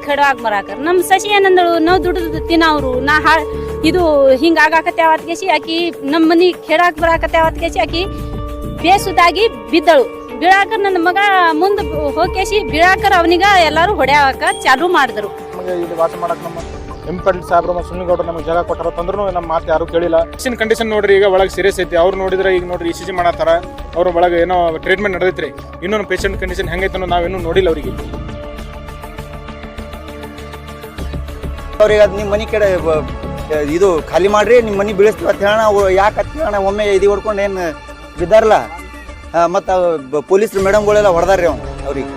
ಕೆಡವಾಗ ಬರಾಕ ನಮ್ಮ ಸಸಿ ಏನಂದಳು ನಾವು ದುಡ್ದು ತಿನ್ನವ್ರು ಇದು ಹಿಂಗ ಆಗಾಕತ್ಯಾವತ್ಕೇಸಿ ಆಕಿ ನಮ್ಮ ಮನಿ ಕೆಡಾಕ್ ಬರಾಕತ್ಯಾವತ್ಕೇಸಿ ಆಕಿ ಬೇಸುದಾಗಿ ಬಿದ್ದಳು. ಬೀಳಾಕ ನನ್ನ ಮಗ ಮುಂದೆ ಹೋಗೇಸಿ ಬೀಳಾಕರ ಅವನಿಗ ಎಲ್ಲಾರು ಹೊಡ್ಯಾಕ ಚಾಲು ಮಾಡಿದ್ರು. ಇಲ್ಲಿ ವಾಸ ಮಾಡಕ್ ನಮ್ಮ ಎಂಪಲ್ ಸಾಬ್ರು ಮತ್ತು ಸುನ್ನಿಗೌಡರು ನಮಗೆ ಜಾಗ ಕೊಟ್ಟಾರ ತಂದ್ರೂ ನಮ್ಮ ಮಾತು ಯಾರು ಕೇಳಿಲ್ಲ. ಕಂಡೀಷನ್ ನೋಡ್ರಿ, ಈಗ ಒಳಗೆ ಸೀರಿಯಸ್ ಐತಿ. ಅವ್ರು ನೋಡಿದ್ರೆ ಈಗ ನೋಡ್ರಿ ECG ಮಾಡತ್ತಾರ, ಅವ್ರ ಒಳಗೆ ಏನೋ ಟ್ರೀಟ್ಮೆಂಟ್ ನಡೆದೈತ್ರಿ. ಇನ್ನೊಂದು ಪೇಷಂಟ್ ಕಂಡೀಷನ್ ಹೆಂಗೈತೆ ಅನ್ನೋ ನಾವೇನು ನೋಡಿಲ್ಲ ಅವ್ರಿಗೆ. ಅವ್ರಿಗೆ ಅದು ನಿಮ್ಮ ಮನೆ ಕಡೆ ಇದು ಖಾಲಿ ಮಾಡ್ರಿ, ನಿಮ್ಮ ಮನೆ ಬೀಳಿಸ್ತೀವಿ ಅಂತ ಹೇಳೋಣ. ಯಾಕೆ ಅಂತ ಹೇಳೋಣ, ಒಮ್ಮೆ ಇದು ಹೊಡ್ಕೊಂಡು ಏನು ಬಿದ್ದಾರಲ್ಲ, ಮತ್ತು ಪೊಲೀಸರು ಮೇಡಮ್ಗಳೆಲ್ಲ ಹೊಡೆದಾರ್ರಿ ಅವ್ರಿಗೆ.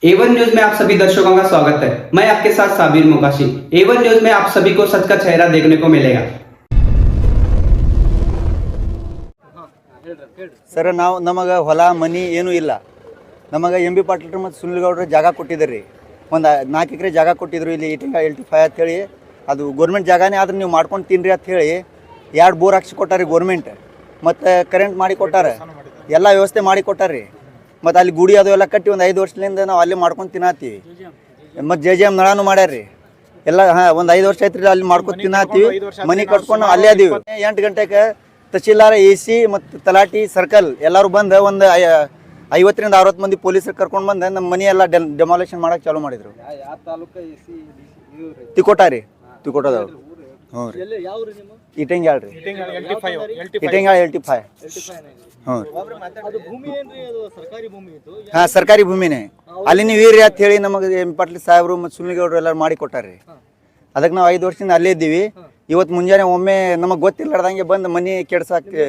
A1 न्यूज में आप सभी दर्शकों का स्वागत है। मैं आपके साथ साबिर मोकाशी। A1 न्यूज में आप सभी को सच का चेहरा देखने को मिलेगा। ಸರ್, ನಮಗೆ ಹೊಲ ಮನಿ ಏನೂ ಇಲ್ಲ. ನಮಗೆ MB ಪಾಟೀಲ್ ಮತ್ತು ಸುನಿಲ್ ಗೌಡ್ರು ಜಾಗ ಕೊಟ್ಟಿದ್ದಾರೆ. ಒಂದು 4 ಎಕರೆ ಜಾಗ ಕೊಟ್ಟಿದ್ರು ಇಲ್ಲಿ ಈಟಿಂಗ LT5 ಅಂತೇಳಿ. ಅದು ಗೋರ್ಮೆಂಟ್ ಜಾಗನೇ ಆದ್ರೆ ನೀವು ಮಾಡ್ಕೊಂಡು ತಿನ್ನಿರಿ ಅಂತ ಹೇಳಿ 2 ಬೋರ್ ಹಾಕ್ಸಿ ಕೊಟ್ಟಾರೆ ಗೋರ್ಮೆಂಟ್. ಮತ್ತು ಕರೆಂಟ್ ಮಾಡಿ ಕೊಟ್ಟಾರೆ, ಎಲ್ಲ ವ್ಯವಸ್ಥೆ ಮಾಡಿ ಕೊಟ್ಟಾರೆ. ಮತ್ತು ಅಲ್ಲಿ ಗುಡಿ ಅದು ಎಲ್ಲ ಕಟ್ಟಿ ಒಂದು 5 ವರ್ಷದಿಂದ ನಾವು ಅಲ್ಲೇ ಮಾಡ್ಕೊಂಡು ತಿನ್ನತ್ತೀವಿ. ಮತ್ತು JJM ನಳಾನು ಮಾಡ್ಯಾರ್ರಿ ಎಲ್ಲ. ಒಂದು 5 ವರ್ಷ ಐತ್ರಿ ಅಲ್ಲಿ ಮಾಡ್ಕೊಂಡು ತಿನ್ನತ್ತೀವಿ. ಮನೆ ಕಟ್ಕೊಂಡು ನಾವು ಅಲ್ಲೇ ಅದೀವಿ. 8 ಗಂಟೆಗೆ ತಹಶೀಲ್ದಾರ AC ಮತ್ತು ತಲಾಟಿ ಸರ್ಕಲ್ ಎಲ್ಲರೂ ಬಂದು ಒಂದು 50ರಿಂದ 60 ಮಂದಿ ಪೊಲೀಸರು ಕರ್ಕೊಂಡು ಬಂದು ನಮ್ಮ ಮನೆ ಎಲ್ಲ ಡೆಮಾಲೇಷನ್ ಮಾಡೋಕೆ ಚಾಲೂ ಮಾಡಿದ್ರು. ತಿಕೋಟ ತಿಕೋಟದವ್ರು. ಹ್ಞೂ ರೀ, ಇಟಂಗ್ಯಾಳ ರೀ, ಇಟಂಗ್ಯಾಳ LT5. ಹ್ಞೂ ಹಾಂ, ಸರ್ಕಾರಿ ಭೂಮಿನೇ. ಅಲ್ಲಿ ನೀವು ಇರ್ರಿ ಅಂತ ಹೇಳಿ ನಮಗೆ MB ಪಾಟೀಲ್ ಸಾಹೇಬರು ಮತ್ತು ಸುನಿಲ್ ಗೌಡ್ರು ಎಲ್ಲರೂ ಮಾಡಿ ಕೊಟ್ಟಾರ್ರಿ. ಅದಕ್ಕೆ ನಾವು 5 ವರ್ಷದಿಂದ ಅಲ್ಲೇ ಇದ್ದೀವಿ. ಇವತ್ತು ಮುಂಜಾನೆ ಒಮ್ಮೆ ನಮಗೆ ಗೊತ್ತಿಲ್ಲಾರ್ದಂಗೆ ಬಂದು ಮನೆ ಕೆಡ್ಸಕ್ಕೆ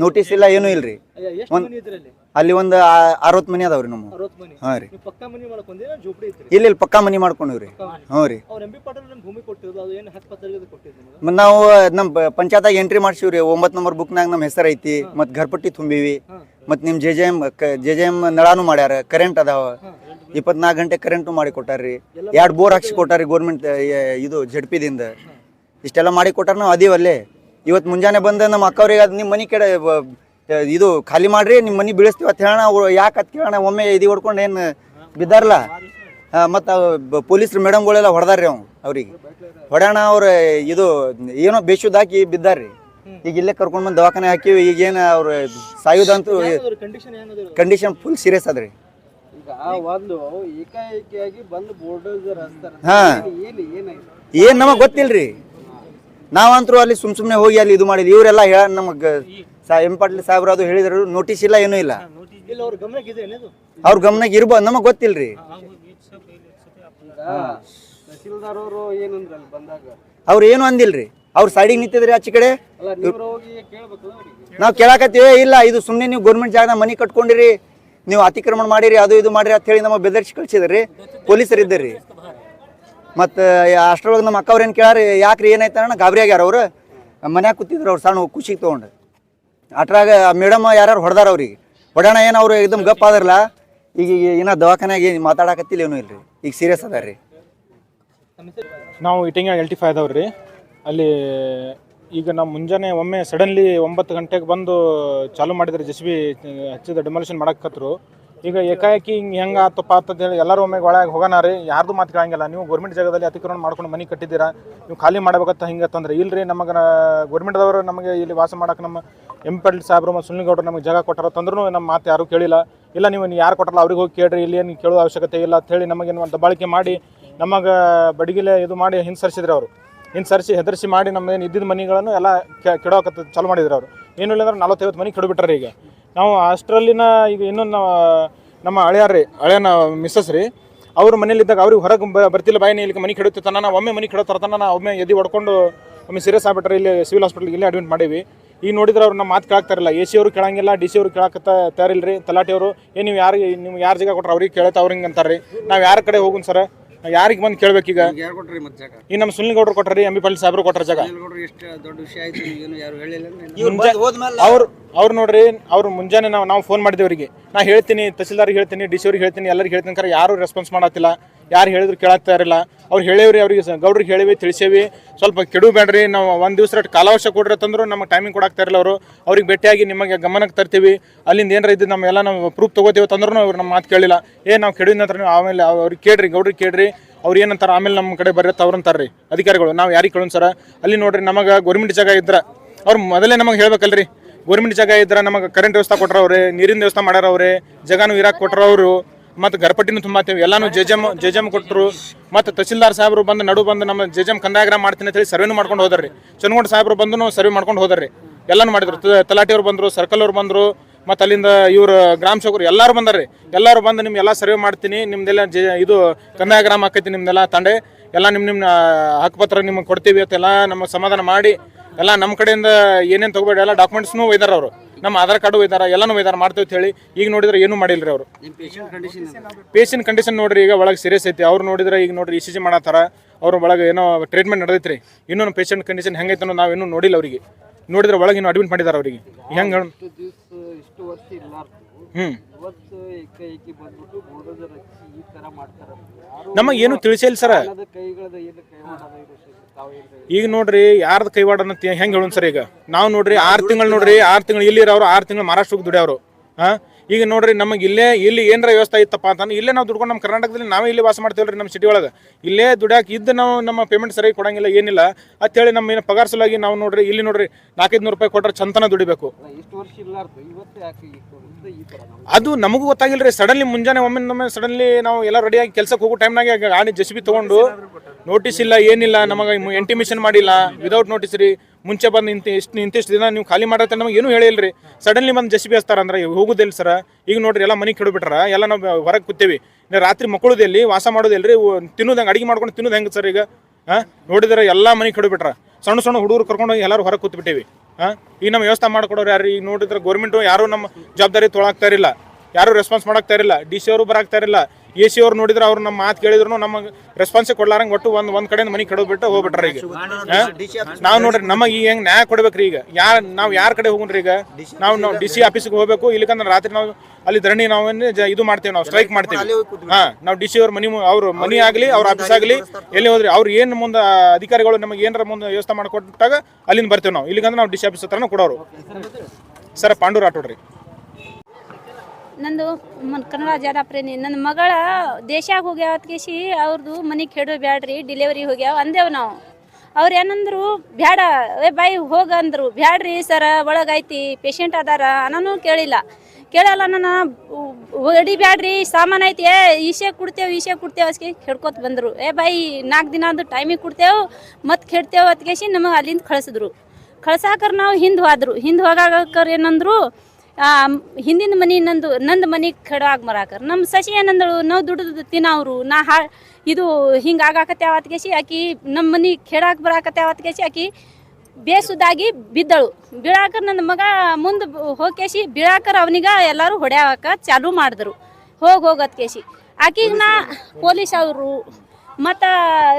ನೋಟಿಸ್ ಇಲ್ಲ, ಏನೂ ಇಲ್ರಿ. ಅಲ್ಲಿ ಒಂದು 60 ಮನೆ ಅದಾವ್ರಿ ನಮ್ಮ. ಹಾಂ ರೀ, ಇಲ್ಲ ಪಕ್ಕಾ ಮನೆ ಮಾಡ್ಕೊಂಡಿವ್ರಿ. ಹ್ಞೂ ರೀ, ನಾವು ನಮ್ಮ ಪಂಚಾಯತಾಗ ಎಂಟ್ರಿ ಮಾಡ್ಸಿವ್ರಿ. 9 ನಂಬರ್ ಬುಕ್ನಾಗ ನಮ್ಮ ಹೆಸರು ಐತಿ. ಮತ್ತು ಘರ್ಪಟ್ಟಿ ತುಂಬಿವಿ. ಮತ್ತು ನಿಮ್ಮ JJM ನಳಾನು ಮಾಡ್ಯಾರ, ಕರೆಂಟ್ ಅದಾವ. 24 ಗಂಟೆ ಕರೆಂಟು ಮಾಡಿ ಕೊಟ್ಟಾರ್ರಿ. 2 ಬೋರ್ ಹಾಕ್ಸಿ ಕೊಟ್ಟಾರಿ ಗೋರ್ಮೆಂಟ್ ಇದು ZPದಿಂದ. ಇಷ್ಟೆಲ್ಲ ಮಾಡಿ ಕೊಟ್ಟಾರ, ನಾವು ಅದೀವಲ್ಲೇ. ಇವತ್ತು ಮುಂಜಾನೆ ಬಂದು ನಮ್ಮ ಅಕ್ಕವ್ರಿಗೆ ಅದು ನಿಮ್ಮ ಮನೆ ಕಡೆ ಇದು ಖಾಲಿ ಮಾಡ್ರಿ, ನಿಮ್ಮ ಮನೆ ಬೀಳಿಸ್ತೀವಿ ಅಂತ ಹೇಳೋಣ. ಯಾಕೆ ಅಂತ ಕೇಳೋಣ, ಒಮ್ಮೆ ಇದು ಹೊಡ್ಕೊಂಡು ಏನು ಬಿದ್ದಾರಲ್ಲ, ಮತ್ತು ಪೊಲೀಸರು ಮೇಡಮ್ಗಳೆಲ್ಲ ಹೊಡೆದಾರ್ರಿ ಅವ್ರಿಗೆ. ಹೊಡ್ಯಾಣ ಅವ್ರು ಇದು ಏನೋ ಬೇಶುದ್ ಹಾಕಿ ಬಿದ್ದಾರ್ರಿ. ಈಗ ಇಲ್ಲೇ ಕರ್ಕೊಂಡು ಬಂದು ದವಾಖಾನೆ ಹಾಕಿವಿ. ಈಗೇನು ಅವ್ರು ಸಾಯೋದಂತೂ ಕಂಡೀಷನ್ ಫುಲ್ ಸೀರಿಯಸ್ ಅದ್ರಿ. ಹಾಂ, ಏನು ನಮಗೆ ಗೊತ್ತಿಲ್ರಿ. ನಾವಂತರೂ ಅಲ್ಲಿ ಸುಮ್ಮನೆ ಹೋಗಿ ಅಲ್ಲಿ ಇದು ಮಾಡಿದ್ವಿ. ಇವರೆಲ್ಲ ನಮಗೆ MB ಪಾಟೀಲ್ ಸಾಹೇಬ್ರು ಅದು ಹೇಳಿದ್ರು, ನೋಟಿಸ್ ಇಲ್ಲ, ಏನೂ ಇಲ್ಲ. ಅವ್ರ ಗಮನಕ್ಕೆ ಇರ್ಬೋದು, ನಮಗೆ ಗೊತ್ತಿಲ್ರಿ. ಅವ್ರು ಏನು ಅಂದಿಲ್ರಿ. ಅವ್ರು ಸೈಡಿಗೆ ನಿಂತಿದ್ರಿ ಆಚೆ ಕಡೆ. ನಾವು ಕೇಳಾಕತ್ತೀವಿ, ಇಲ್ಲ ಇದು ಸುಮ್ಮನೆ ನೀವು ಗೋರ್ಮೆಂಟ್ ಜಾಗದಾಗ ಮನೆ ಕಟ್ಕೊಂಡಿರಿ, ನೀವು ಅತಿಕ್ರಮಣ ಮಾಡಿರಿ, ಅದು ಇದು ಮಾಡಿರಿ ಅಂತ ಹೇಳಿ ನಮ್ಮ ಬೆದರಿಸಿ ಕಳಿಸಿದ್ರಿ. ಪೊಲೀಸರು ಇದ್ದೀರಿ. ಮತ್ತು ಅಷ್ಟರೊಳಗೆ ನಮ್ಮ ಅಕ್ಕವ್ರು ಏನು ಕೇಳಾರಿ, ಯಾಕ್ರಿ ಏನಾಯ್ತು ಅಣ್ಣ, ಗಾಬರಿ ಆಗ್ಯಾರ ಅವ್ರು. ಮನ್ಯಾಗ ಕೂತಿದ್ರು ಅವ್ರು ಸಣ್ಣ ಖುಷಿಗೆ ತೊಗೊಂಡು. ಅಟ್ರಾಗ ಮೇಡಮ್ ಯಾರು ಹೊಡೆದಾರ ಅವ್ರಿಗೆ. ಹೊಡೋಣ ಏನು ಅವ್ರು एकदम ಗಪ್ ಆದ್ರಲ್ಲ. ಈಗ ಏನೋ ದವಾಖಾನೆಗೆ ಮಾತಾಡಕತ್ತಿಲ್ಲ, ಏನೂ ಇಲ್ರಿ. ಈಗ ಸೀರಿಯಸ್ ಅದ ರೀ. ನಾವು ಇಟಿಂಗ LT5 ಅದಾವ್ರಿ ಅಲ್ಲಿ. ಈಗ ನಾವು ಮುಂಜಾನೆ ಒಮ್ಮೆ ಸಡನ್ಲಿ 9 ಗಂಟೆಗೆ ಬಂದು ಚಾಲೂ ಮಾಡಿದ್ರೆ JCB ಹಚ್ಚಿದ ಡೆಮಾಲಿಷನ್ ಮಾಡಕತ್ರು. ಈಗ ಏಕಾಏಕಿ ಹಿಂಗೆ ಹೆಂಗೆ ಆತಪ್ಪ ಅಂತ ಹೇಳಿ ಎಲ್ಲರೂ ಒಮ್ಮೆ ಒಳಗೆ ಹೋಗೋಣ ರೀ, ಯಾರ್ದು ಮಾತು ಕೇಳಂಗಿಲ್ಲ. ನೀವು ಗೋರ್ಮೆಂಟ್ ಜಾಗದಲ್ಲಿ ಅತಿಕ್ರಮಣ ಮಾಡ್ಕೊಂಡು ಮನೆ ಕಟ್ಟಿದ್ದೀರಾ, ನೀವು ಖಾಲಿ ಮಾಡಬೇಕಂತ ಹಿಂಗೆ ತಂದ್ರೆ ಇಲ್ರಿ. ನಮಗೆ ಗೋರ್ಮೆಂಟ್ದವರು ನಮಗೆ ಇಲ್ಲಿ ವಾಸ ಮಾಡೋಕೆ ನಮ್ಮ MB ಪಾಟೀಲ್ ಸಾಹೇಬ್ರು ಮತ್ತು ಸುನಿಲ್ ಗೌಡ್ರು ನಮಗೆ ಜಾಗ ಕೊಟ್ಟಾರ ತಂದ್ರೂ ನಮ್ಮ ಮಾತು ಯಾರೂ ಕೇಳಿಲ್ಲ. ಇಲ್ಲ ನೀವು ಯಾರು ಕೊಟ್ಟಲ್ಲ ಅವ್ರಿಗೆ ಹೋಗಿ ಕೇಳ್ರಿ, ಇಲ್ಲಿ ಏನು ಕೇಳೋ ಅವಶ್ಯಕತೆ ಇಲ್ಲ ಅಂತ ಹೇಳಿ ನಮಗೇನು ಒಂದು ದಬ್ಬಾಳಿಕೆ ಮಾಡಿ ನಮಗೆ ಬಡಿಗಿಲೆ ಇದು ಮಾಡಿ ಹಿಂಸರಿಸಿದ್ರು ಅವರು. ಹಿಂಸರಿಸಿ ಹೆದರಿಸಿ ಮಾಡಿ ನಮ್ಮದೇನು ಇದ್ದಿದ್ದ ಮನೆಗಳನ್ನು ಎಲ್ಲ ಕೆಡೋಕತ್ತ ಚಾಲು ಮಾಡಿದ್ರು ಅವರು. ಏನೂ ಇಲ್ಲ ಅಂದ್ರೆ 40-50 ಮನೆ ಕೆಡಬಿಟ್ಟಾರೆ. ಈಗ ನಾವು ಅಷ್ಟರಲ್ಲಿನ ಈಗ ಇನ್ನೊಂದು ನಮ್ಮ ಹಳೆಯನ ಮಿಸ್ಸಸ್ ರೀ, ಅವ್ರ ಮನೇಲಿದ್ದಾಗ ಅವ್ರಿಗೆ ಹೊರಗೆ ಬರ್ತಿಲ್ಲ, ಬಾಯಿನಿ ಇಲ್ಲಿ ಮನೆ ಕೆಡುತ್ತಿತ್ತಾನ. ನಾವು ಒಮ್ಮೆ ಮನೆ ಕೆಡೋತರತನ ಒಮ್ಮೆ ಎದಿ ಹೊಡ್ಕೊಂಡು ಒಮ್ಮೆ ಸೀರಿಯಸ್ ಆಗ್ಬಿಟ್ರೆ ಇಲ್ಲಿ ಸಿವಿಲ್ ಹಾಸ್ಪಿಟಲ್ಗೆ ಇಲ್ಲೇ ಅಡ್ಮಿಟ್ ಮಾಡೀವಿ. ಈಗ ನೋಡಿದ್ರೆ ಅವ್ರು ನಮ್ಮ ಮಾತು ಕೇಳಾಕ್ತಾರಿಲ್ಲ. AC ಅವರು ಕೇಳಂಗಿಲ್ಲ, DC ಅವರು ಕೇಳಾಕತ್ತ ತಯಾರಿಲ್ಲ ರೀ. ತಲಾಟಿ ಅವರು ನೀವು ಯಾರು ಜಾಗ ಕೊಟ್ರೆ ಅವ್ರಿಗೆ ಕೇಳತ್ತೆ, ಅವ್ರು ಹಿಂಗೆ ಅಂತಾರೆ ರೀ. ನಾವು ಯಾರ ಕಡೆ ಹೋಗುನ್ ಸರ್, ಯಾರಿಗೆ ಬಂದು ಕೇಳ್ಬೇಕೀಗ? ಈ ನಮ್ಮ ಸುನಿಲ್ ಗೌಡ್ರು ಕೊಟ್ರಿ, ಎಂ ಬಿ ಪಾಟೀಲ್ ಸಾಹೇಬ್ರು ಕೊಟ್ರ ಜಾಗ. ಅವ್ರು ನೋಡ್ರಿ, ಅವ್ರು ಮುಂಜಾನೆ ನಾವು ಫೋನ್ ಮಾಡಿದ್ವಿ ಅವರಿಗೆ. ನಾ ಹೇಳ್ತೀನಿ, ತಹಸೀಲ್ದಾರ್ಗೆ ಹೇಳ್ತೀನಿ, ಡಿ ಸಿ ಅವ್ರಿಗೆ ಹೇಳ್ತೀನಿ, ಎಲ್ಲರಿಗೆ ಹೇಳ್ತೀನಿ, ಕರೆ ಯಾರು ರೆಸ್ಪಾನ್ಸ್ ಮಾಡತ್ತಿಲ್ಲ. ಯಾರು ಹೇಳಿದ್ರು ಕೇಳಾಗ್ತಾ ಇರಲಿಲ್ಲ. ಅವ್ರು ಹೇಳೇವ್ರಿ, ಅವ್ರಿಗೆ ಗೌಡ್ರಿಗೆ ಹೇಳಿವಿ, ತಿಳಿಸೇವಿ, ಸ್ವಲ್ಪ ಕೆಡಬೇಡ್ರಿ, ನಾವು ಒಂದು ದಿವಸ ಕಾಲಾವಕಾಶ ಕೊಡ್ರಿ ಅಂತಂದ್ರು ನಮಗೆ ಟೈಮಿಂಗ್ ಕೊಡಾಕ್ತಾ ಇರಲಿಲ್ಲ. ಅವರು ಅವ್ರಿಗೆ ಭೇಟಿಯಾಗಿ ನಿಮಗೆ ಗಮನಕ್ಕೆ ತರ್ತೀವಿ, ಅಲ್ಲಿಂದ ಏನಾರ ಇದ್ದು ನಮ್ಮೆಲ್ಲ ನಾವು ಪ್ರೂಫ್ ತೊಗೋತೀವಿ ತಂದ್ರೂ ಅವ್ರು ನಮ್ಮ ಮಾತು ಕೇಳಿಲ್ಲ. ನಾವು ಕೆಡಿದ ನಂತರ ನೀವು ಆಮೇಲೆ ಅವ್ರಿಗೆ ಕೇಳ್ರಿ, ಗೌಡ್ರಿಗೆ ಕೇಳ್ರಿ, ಅವ್ರು ಏನಂತಾರೆ ಆಮೇಲೆ ನಮ್ಮ ಕಡೆ ಬರ್ರಿ ಅವ್ರಂತಾರ್ರಿ ಅಧಿಕಾರಿಗಳು. ನಾವು ಯಾರಿಗೆ ಕೇಳೋಣ ಸರ? ಅಲ್ಲಿ ನೋಡ್ರಿ, ನಮಗೆ ಗೌರ್ಮೆಂಟ್ ಜಾಗ ಇದ್ರೆ ಅವ್ರು ಮೊದಲೇ ನಮಗೆ ಹೇಳ್ಬೇಕಲ್ರಿ. ಗೌರ್ಮೆಂಟ್ ಜಾಗ ಇದ್ರೆ ನಮಗೆ ಕರೆಂಟ್ ವ್ಯವಸ್ಥೆ ಕೊಟ್ರವ್ರೆ, ನೀರಿನ ವ್ಯವಸ್ಥೆ ಮಾಡ್ಯಾರವ್ರೆ, ಜಾಗನೂ ಇರಾಕ್ ಕೊಟ್ರವರು, ಮತ್ತು ಗರ್ಪಟ್ಟಿನೂ ತುಂಬಾತೇವೆ, ಎಲ್ಲಾನು ಜೆಜಮ್ ಕೊಟ್ಟರು. ಮತ್ತು ತಹಸೀಲ್ದಾರ್ ಸಾಹೇಬರು ಬಂದು ನಮ್ಮ ಜೆಜಮ್ ಕಂದಾಯಗ್ರಾಮ ಮಾಡ್ತೀನಿ ಅಂತ ಹೇಳಿ ಸರ್ವೇನು ಮಾಡ್ಕೊಂಡು ಹೋದ್ರಿ. ಚನ್ನಗೊಂಡ ಸಾಹೇಬರು ಬಂದು ಸರ್ವೆ ಮಾಡ್ಕೊಂಡು ಹೋದ್ರಿ, ಎಲ್ಲಾನು ಮಾಡಿದ್ರು. ತಲಾಟಿಯವ್ರು ಬಂದರು, ಸರ್ಕಲ್ ಅವ್ರು ಬಂದರು, ಮತ್ತು ಅಲ್ಲಿಂದ ಇವರು ಗ್ರಾಮ ಸೇವಕರು ಎಲ್ಲರೂ ಬಂದಾರ್ರಿ. ಎಲ್ಲರೂ ಬಂದು ನಿಮ್ಗೆಲ್ಲ ಸರ್ವೆ ಮಾಡ್ತೀನಿ, ನಿಮ್ದೆಲ್ಲ ಇದು ಕಂದಾಯಗ್ರಾಮ ಆಕೈತಿ, ನಿಮ್ದೆಲ್ಲ ತಂಡೆ ಎಲ್ಲ ನಿಮ್ಮ ಹಕ್ಕುಪತ್ರ ನಿಮಗೆ ಕೊಡ್ತೀವಿ ಅಂತೆಲ್ಲ ನಮಗೆ ಸಮಾಧಾನ ಮಾಡಿ, ಎಲ್ಲ ನಮ್ಮ ಕಡೆಯಿಂದ ಏನೇನು ತೊಗೋಬೇಡಿ, ಎಲ್ಲ ಡಾಕ್ಯುಮೆಂಟ್ಸ್ನೂ ಒಯ್ದಾರ ಅವರು, ನಮ್ಮ ಆಧಾರ್ ಕಾರ್ಡು ಒಯ್ದಾರ, ಎಲ್ಲನೂ ಒಯ್ದಾರ ಮಾಡ್ತೀವಿ ಅಂತ ಹೇಳಿ. ಈಗ ನೋಡಿದ್ರೆ ಏನೂ ಮಾಡಿಲ್ರಿ ಅವರು. ಪೇಷಂಟ್ ಕಂಡೀಷನ್ ನೋಡ್ರಿ, ಈಗ ಒಳಗೆ ಸೀರಿಯಸ್ ಐತಿ. ಅವ್ರು ನೋಡಿದ್ರೆ ಈಗ ನೋಡ್ರಿ ECG ಮಾಡತ್ತಾರ, ಅವ್ರ ಒಳಗೆ ಏನೋ ಟ್ರೀಟ್ಮೆಂಟ್ ನಡೆದೈತ್ರಿ. ಇನ್ನೂ ಪೇಷಂಟ್ ಕಂಡೀಷನ್ ಹೆಂಗೈತೆ ಅನ್ನೋ ನಾವೇನು ನೋಡಿಲ್ಲ. ಅವರಿಗೆ ನೋಡಿದ್ರೆ ಒಳಗೆ ಇನ್ನೂ ಅಡ್ಮಿಟ್ ಮಾಡಿದಾರೆ ಅವರಿಗೆ. ಹೆಂಗೆ ನಮಗೆ ಏನು ತಿಳಿಸಿಲ್ಲ ಸರ. ಈಗ ನೋಡ್ರಿ, ಯಾರ್ದು ಕೈವಾಡ ಅನ್ನೋ ಹೆಂಗೆ ಹೇಳೋಣ ಸರ್? ಈಗ ನಾವು ನೋಡ್ರಿ 6 ತಿಂಗಳು ನೋಡ್ರಿ, 6 ತಿಂಗಳು ಇಲ್ಲಿ ಇರೋರು, 6 ತಿಂಗಳು ಮಹಾರಾಷ್ಟ್ರಕ್ಕೆ ದುಡಿಯವರು. ಈಗ ನೋಡ್ರಿ, ನಮಗೆ ಇಲ್ಲಿ ಏನಾರ ವ್ಯವಸ್ಥೆ ಇತ್ತಪ್ಪ ಅಂತಂದ್ರೆ ಇಲ್ಲೇ ನಾವು ದುಡ್ಕೊಂಡು ನಮ್ಮ ಕರ್ನಾಟಕದಲ್ಲಿ ನಾವೇ ಇಲ್ಲಿ ವಾಸ ಮಾಡ್ತೀವಲ್ರಿ, ನಮ್ಮ ಸಿಟಿ ಒಳಗೆ. ಇಲ್ಲೇ ದುಡ್ಯಾಕೆ ಇದ್ದು ನಾವು ನಮ್ಮ ಪೇಮೆಂಟ್ ಸರಿಯಾಗಿ ಕೊಡಂಗಿಲ್ಲ, ಏನಿಲ್ಲ ಅಂತೇಳಿ ನಮ್ಮ ಏನು ಪಗಾರ ಸಲುವಾಗಿ ನಾವು ನೋಡ್ರಿ ಇಲ್ಲಿ ನೋಡ್ರಿ 400-500 ರೂಪಾಯಿ ಕೊಟ್ಟರೆ ಚಂತನ ದುಡಿಬೇಕು. ಅದು ನಮಗೂ ಗೊತ್ತಾಗಿಲ್ರಿ. ಸಡನ್ಲಿ ಮುಂಜಾನೆ ಒಮ್ಮೆ ಸಡನ್ಲಿ ನಾವು ಎಲ್ಲ ರೆಡಿಯಾಗಿ ಕೆಲ್ಸಕ್ಕೆ ಹೋಗೋ ಟೈಮ್ನಾಗೆ ಗಾಡಿ JCB ತೊಗೊಂಡು, ನೋಟಿಸ್ ಇಲ್ಲ, ಏನಿಲ್ಲ, ನಮಗೆ ಇಂಟಿಮೇಷನ್ ಮಾಡಿಲ್ಲ, ವಿದೌಟ್ ನೋಟಿಸ್ ರೀ. ಮುಂಚೆ ಬಂದು ಇಂತಿಷ್ಟು ದಿನ ನೀವು ಖಾಲಿ ಮಾಡತ್ತೆ ನಮಗೆ ಏನೂ ಹೇಳಿಲ್ರಿ. ಸಡನ್ಲಿ ಬಂದು JCB ಹಚ್ತಾರ ಅಂದ್ರೆ ಹೋಗುದಿಲ್ಲ ಸರ. ಈಗ ನೋಡ್ರಿ, ಎಲ್ಲ ಮನೆ ಕೆಡಬಿಟ್ರ, ಎಲ್ಲ ನಾವು ಹೊರಗೆ ಕೂತೇವಿ. ರಾತ್ರಿ ಮಕ್ಕಳದಲ್ಲಿ ವಾಸ ಮಾಡೋದಿಲ್ರಿ, ತಿನ್ನೋದಂಗೆ ಅಡಿಗೆ ಮಾಡ್ಕೊಂಡು ತಿನ್ನೋದು ಹೆಂಗೆ ಸರ್? ಈಗ ನೋಡಿದ್ರೆ ಎಲ್ಲ ಮನೆ ಕೆಡಬಿಟ್ರ, ಸಣ್ಣ ಹುಡುಗರು ಕರ್ಕೊಂಡು ಹೋಗಿ ಎಲ್ಲರೂ ಹೊರಗೆ ಕೂತ್ಬಿಟ್ಟೇವಿ. ಈಗ ನಮ್ಮ ವ್ಯವಸ್ಥೆ ಮಾಡ್ಕೊಡೋರು ಯಾರು? ಈಗ ನೋಡಿದ್ರೆ ಗೌರ್ಮೆಂಟು ಯಾರು ನಮ್ಮ ಜವಾಬ್ದಾರಿ ತೊಗೊಳಾಗ್ತಾ ಇರಲಿಲ್ಲ, ಯಾರು ರೆಸ್ಪಾನ್ಸ್ ಮಾಡಾಕ್ತಾ ಇರಲಿಲ್ಲ. DC ಅವರು ಬರಾಕ್ತಾ ಇರಲಿಲ್ಲ, AC ಅವ್ರು ನೋಡಿದ್ರೆ ಅವ್ರು ನಮ್ಮ ಮಾತು ಕೇಳಿದ್ರು ನಮಗೆ ರೆಸ್ಪಾನ್ಸೇ ಕೊಡ್ಲಾರಂಗೆ ಒಟ್ಟು ಒಂದ್ ಕಡೆಯಿಂದ ಮನೆ ಕೆಡಬಿಟ್ಟು ಹೋಗ್ಬಿಟ್ರ. ಈಗ ನಾವು ನೋಡ್ರಿ, ನಮಗೆ ಈಗ ಹೆಂಗೆ ನ್ಯಾಯ ಕೊಡ್ಬೇಕ್ರಿ? ಈಗ ನಾವು ಯಾರ ಕಡೆ ಹೋಗ್ರಿ? ಈಗ ನಾವು DC ಆಫೀಸ್ಗೆ ಹೋಗ್ಬೇಕು, ಇಲ್ಲಿಕಂದ್ರೆ ರಾತ್ರಿ ನಾವು ಅಲ್ಲಿ ಧರಣಿ ನಾವು ಇದು ಮಾಡ್ತೀವಿ, ನಾವು ಸ್ಟ್ರೈಕ್ ಮಾಡ್ತೀವಿ. ನಾವು DC ಅವ್ರ ಅವ್ರ ಮನಿ ಆಗಲಿ, ಅವ್ರ ಆಫೀಸ್ ಆಗಲಿ, ಎಲ್ಲಿ ಹೋದ್ರಿ ಅವ್ರು ಏನು ಮುಂದೆ ಅಧಿಕಾರಿಗಳು ನಮಗೆ ಏನಾರ ಮುಂದೆ ವ್ಯವಸ್ಥೆ ಮಾಡಿಕೊಟ್ಟಾಗ ಅಲ್ಲಿಂದ ಬರ್ತೀವಿ ನಾವು. ಇಲ್ಲಿಗಂದ್ರೆ ನಾವು DC ಆಫೀಸ್ ಹತ್ರನೂ ಕೊಡೋರು. ಸರ್, ಪಾಂಡು ರಾಠೋಡ್ ರೀ. ನಂದು ಕನ್ನಡ ಜಾಡಪ್ರೇನಿ. ನನ್ನ ಮಗಳ ದೇಶಾಗ ಹೋಗ್ಯಾವತ್ಕೇಸಿ ಅವ್ರದ್ದು ಮನೆ ಕೆಡೋ ಬ್ಯಾಡ್ರಿ, ಡಿಲಿವರಿ ಹೋಗ್ಯಾವ ಅಂದೇವು ನಾವು. ಅವ್ರು ಏನಂದ್ರು, ಬ್ಯಾಡ ಬಾಯಿ ಹೋಗಂದ್ರು. ಬ್ಯಾಡ್ರಿ ಸರ, ಒಳಗೈತಿ ಪೇಷಂಟ್ ಅದಾರ ಅನ್ನೋನು ಕೇಳಲ್ಲ. ನನ್ನ ಹೊಡಿ ಬ್ಯಾಡ್ರಿ, ಸಾಮಾನು ಐತಿ, ಈಶೆ ಕೊಡ್ತೇವೆ ಅಸ್ಕೆ ಕೆಡ್ಕೊತ ಬಂದರು. ಬಾಯಿ 4 ದಿನ ಅದು ಟೈಮಿಗೆ ಕೊಡ್ತೇವೆ, ಮತ್ತೆ ಕೆಡ್ತೇವೆ ಅತ್ಕೇಸಿ ನಮಗೆ ಅಲ್ಲಿಂದ ಕಳಿಸಿದ್ರು. ಕಳ್ಸಾಕರ್ ನಾವು ಹಿಂದೆ ಹೋಗಾಕರ್ ಏನಂದ್ರು, ಹಿಂದಿನ ಮನೆ ನಂದು ಮನೆ ಕೆಡಾಗ ಮರಾಕರ್. ನಮ್ಮ ಸಸಿ ಏನಂದಳು, ನಾವು ದುಡ್ದು ತಿನ್ನವ್ರು, ಇದು ಹಿಂಗೆ ಆಗಾಕತ್ಯಾವತ್ಕೇಸಿ ಆಕಿ ನಮ್ಮ ಮನೆ ಕೆಡಾಕ ಬರಾಕತ್ಯಾವತ್ಕೇಸಿ ಆಕಿ ಬೇಸುದಾಗಿ ಬಿದ್ದಳು. ಬೀಳಾಕರ್ ನನ್ನ ಮಗ ಮುಂದೆ ಹೋಗೇಸಿ ಬೀಳಾಕರ್ ಅವನಿಗೆ ಎಲ್ಲರೂ ಹೊಡ್ಯಾಕ ಚಾಲು ಮಾಡಿದ್ರು. ಹೋಗತ್ಕೇಸಿ ಆಕಿಗೆ ನಾ ಪೊಲೀಸ್ ಅವರು ಮತ್ತು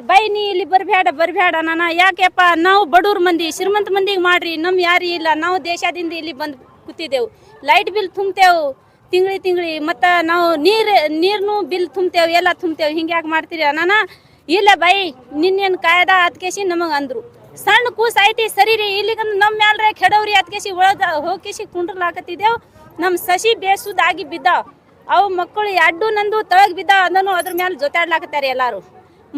ಬೈ ನೀ ಇಲ್ಲಿ ಬರಬೇಡ ನಾನು. ಯಾಕೆಪ್ಪ, ನಾವು ಬಡವ್ರ ಮಂದಿ, ಶ್ರೀಮಂತ ಮಂದಿಗೆ ಮಾಡ್ರಿ, ನಮ್ಮ ಯಾರು ಇಲ್ಲ, ನಾವು ದೇಶದಿಂದ ಇಲ್ಲಿ ಬಂದು ಕೂತಿದ್ದೆವು. ಲೈಟ್ ಬಿಲ್ ತುಂಬ್ತೇವೆ ತಿಂಗ್ಳಿ, ಮತ್ತು ನಾವು ನೀರ್ನು ಬಿಲ್ ತುಂಬ್ತೇವೆ, ಎಲ್ಲ ತುಂಬ್ತೇವೆ. ಹಿಂಗೆ ಯಾಕೆ ಮಾಡ್ತೀರಿ? ನಾನು ಇಲ್ಲ ಬೈ, ನಿನ್ನೇನು ಕಾಯ್ದ ಅತ್ಕೇಸಿ ನಮಗೆ ಅಂದರು. ಸಣ್ಣ ಕೂಸ ಐತಿ ಸರಿ ರೀ, ಇಲ್ಲಿಗಂದು ನಮ್ಮ ಮ್ಯಾಲ್ರೆ ಕೆಡವ್ರಿ ಅತ್ಕೇಸಿ ಒಳಗೆ ಹೋಗಿಸಿ ಕುಂಡ್ರಲಾಕತ್ತಿದ್ದೆವು. ನಮ್ಮ ಸಸಿ ಬೇಸುದಾಗಿ ಬಿದ್ದಾವ. ಅವು ಮಕ್ಕಳು 2 ನಂದು ತಳಗೆ ಬಿದ್ದಾವ. ಅದನ್ನು ಅದ್ರ ಮೇಲೆ ಜೊತಾಡ್ಲಾಕತ್ತಾರೆ ಎಲ್ಲರೂ.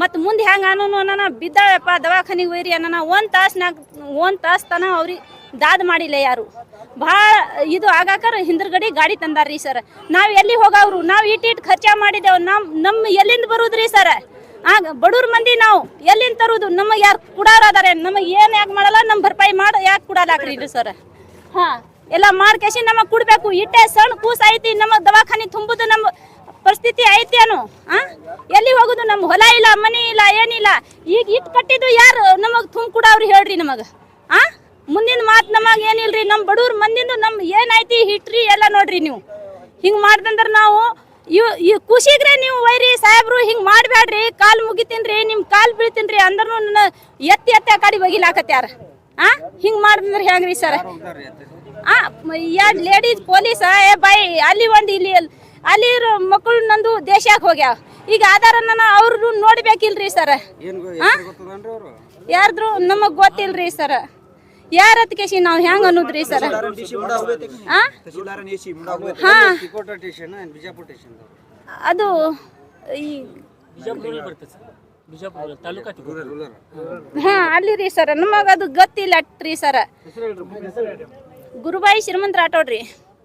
ಮತ್ತು ಮುಂದೆ ಹೆಂಗೆ ಅನ್ನೋನು ಬಿದ್ದಾವಪ್ಪ ದವಾಖಾನಿಗೆ ಒಯ್ರಿ ಅನ್ನೋಣ. 1 ತಾಸು ತನ ಅವ್ರಿಗೆ ದಾದ್ ಮಾಡಿಲ್ಲ ಯಾರು. ಭಾಳ ಇದು ಆಗಾಕರ ಹಿಂದ್ರಗಡೆ ಗಾಡಿ ತಂದಾರ್ರಿ ಸರ್. ನಾವು ಎಲ್ಲಿ ಹೋಗವ್ರು? ನಾವು ಇಟ್ಟು ಖರ್ಚು ಮಾಡಿದೆವು. ನಮ್ಮ ಎಲ್ಲಿಂದ ಬರುದ್ರಿ ಸರ್? ಬಡವ್ರ ಮಂದಿ ನಾವು ಎಲ್ಲಿಂದ ತರುದು? ನಮಗೆ ಯಾರು ಕುಡಾರ ಅದಾರೆ? ನಮಗೆ ಏನು ಯಾಕೆ ಮಾಡಲ್ಲ? ನಮ್ಮ ಭರ್ಪಾಯಿ ಮಾಡಿ ಯಾಕೆ ಕುಡಲಾಕ್ರಿ ಸರ್? ಎಲ್ಲ ಮಾಡ್ಕೇಸಿ ನಮಗೆ ಕೊಡ್ಬೇಕು. ಇಟ್ಟೆ ಸಣ್ಣ ಕೂಸ ಐತಿ, ನಮಗೆ ದವಾಖಾನೆ ತುಂಬುದು ನಮ್ಮ ಪರಿಸ್ಥಿತಿ ಐತೇನು? ಎಲ್ಲಿ ಹೋಗುದು? ನಮ್ಮ ಹೊಲ ಇಲ್ಲ, ಮನೆ ಇಲ್ಲ, ಏನಿಲ್ಲ. ಈಗ ಇಟ್ಟು ಕಟ್ಟಿದ್ದು ಯಾರು ನಮಗೆ ಕುಡಾವ್ರಿ ಹೇಳ್ರಿ ನಮಗೆ? ಮುಂದಿನ ಮಾತು ನಮಗೆ ಏನಿಲ್ರಿ. ನಮ್ಮ ಬಡವ್ರ ಮಂದಿಂದು ನಮ್ಮ ಏನೈತಿ ಹಿಟ್ರಿ ಎಲ್ಲ ನೋಡ್ರಿ ನೀವು. ಹಿಂಗೆ ಮಾಡ್ದಂದ್ರೆ ನಾವು ಇವ್ ಖುಷಿಗ್ರೆ ನೀವು ವೈರಿ ಸಾಹೇಬ್ರು ಹಿಂಗ್ ಮಾಡ್ಬೇಡ್ರಿ, ಕಾಲ್ ಮುಗಿತೀನ್ರಿ, ನಿಮ್ ಕಾಲ್ ಬೀಳ್ತೀನ್ರಿ ಅಂದ್ರೂ ಎತ್ತಿ ಆ ಕಡೆ ಬಗಿಲಾಕತ್ಯಾರ. ಹಿಂಗ್ ಮಾಡಿದ್ರೆ ಹೆಂಗ್ರಿ ಸರ್? ಎರಡ್ ಲೇಡೀಸ್ ಪೊಲೀಸ್ ಬಾಯ್ ಅಲ್ಲಿ ಒಂದ್ ಇಲ್ಲಿ ಅಲ್ಲಿ ಇರೋ ಮಕ್ಕಳು ನಂದು ದೇಶಕ್ಕೆ ಹೋಗ್ಯಾವ. ಈಗ ಆಧಾರನ ಅವ್ರು ನೋಡ್ಬೇಕಿಲ್ರಿ ಸರ್. ಯಾರ್ದ್ರು ನಮಗ್ ಗೊತ್ತಿಲ್ರಿ ಸರ್. ಯಾರ ಕೇಸಿ ನಾವ್ ಹೆಂಗ್ ಅನ್ನೋದ್ರಿ ಸರ್? ಹಾ ಅದು ಹಾ ಅಲ್ಲಿ ರೀ ಸರ್, ನಮಗ ಅದು ಗೊತ್ತಿಲ್ಲ ರೀ ಸರ್. ಗುರುಬಾಯಿ ಶ್ರೀಮಂತ ರಾಠೋಡ್ರಿ.